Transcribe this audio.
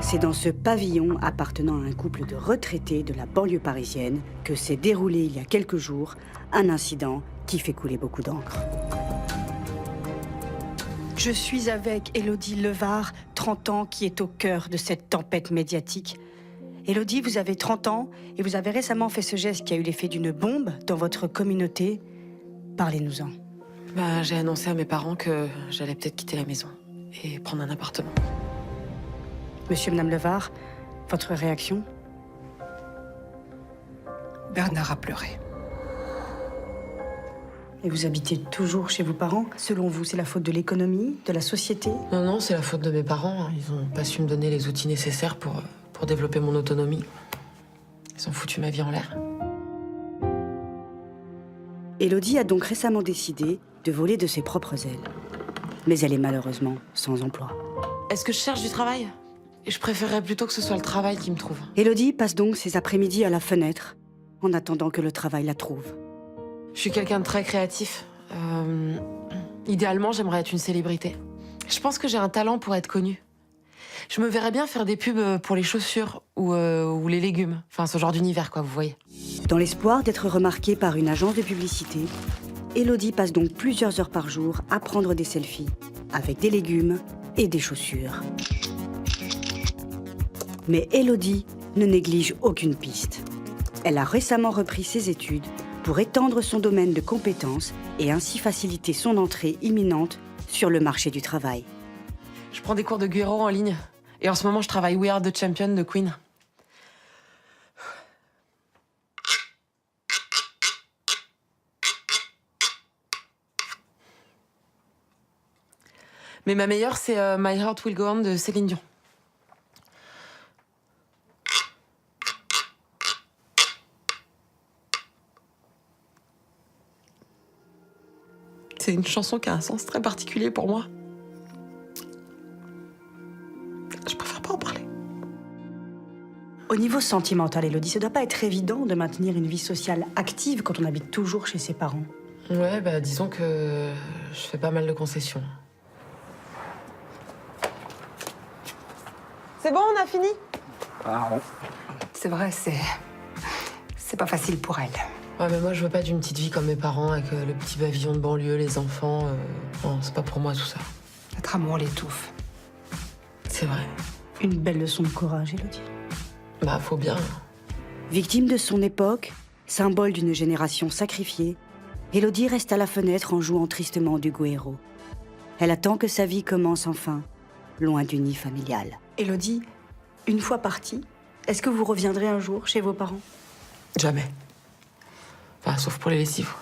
C'est dans ce pavillon appartenant à un couple de retraités de la banlieue parisienne que s'est déroulé il y a quelques jours un incident qui fait couler beaucoup d'encre. Je suis avec Élodie Levard, 30 ans, qui est au cœur de cette tempête médiatique. Élodie, vous avez 30 ans et vous avez récemment fait ce geste qui a eu l'effet d'une bombe dans votre communauté. Parlez-nous-en. J'ai annoncé à mes parents que j'allais peut-être quitter la maison et prendre un appartement. Monsieur et Madame Levard, votre réaction? Bernard a pleuré. Et vous habitez toujours chez vos parents? Selon vous, c'est la faute de l'économie, de la société? Non, c'est la faute de mes parents. Ils ont pas su me donner les outils nécessaires pour développer mon autonomie. Ils ont foutu ma vie en l'air. Élodie a donc récemment décidé de voler de ses propres ailes. Mais elle est malheureusement sans emploi. Est-ce que je cherche du travail? Je préférerais plutôt que ce soit le travail qui me trouve. Élodie passe donc ses après-midi à la fenêtre, en attendant que le travail la trouve. Je suis quelqu'un de très créatif. Idéalement, j'aimerais être une célébrité. Je pense que j'ai un talent pour être connue. Je me verrais bien faire des pubs pour les chaussures ou les légumes. Enfin, ce genre d'univers, quoi, vous voyez. Dans l'espoir d'être remarquée par une agence de publicité, Élodie passe donc plusieurs heures par jour à prendre des selfies avec des légumes et des chaussures. Mais Élodie ne néglige aucune piste. Elle a récemment repris ses études pour étendre son domaine de compétences et ainsi faciliter son entrée imminente sur le marché du travail. Je prends des cours de guéro en ligne. Et en ce moment, je travaille We Are the Champion de Queen. Mais ma meilleure, c'est My Heart Will Go On de Céline Dion. C'est une chanson qui a un sens très particulier pour moi. Je préfère pas en parler. Au niveau sentimental, Élodie, ça doit pas être évident de maintenir une vie sociale active quand on habite toujours chez ses parents. Ouais, disons que je fais pas mal de concessions. C'est bon, on a fini? C'est vrai, c'est pas facile pour elle. Ouais, mais moi, je veux pas d'une petite vie comme mes parents, avec le petit pavillon de banlieue, les enfants. Non, c'est pas pour moi, tout ça. Notre amour l'étouffe. C'est vrai. Une belle leçon de courage, Élodie. Faut bien. Victime de son époque, symbole d'une génération sacrifiée, Élodie reste à la fenêtre en jouant tristement du guéro. Elle attend que sa vie commence enfin, loin du nid familial. Élodie, une fois partie, est-ce que vous reviendrez un jour chez vos parents? Jamais. Enfin, sauf pour les lessives.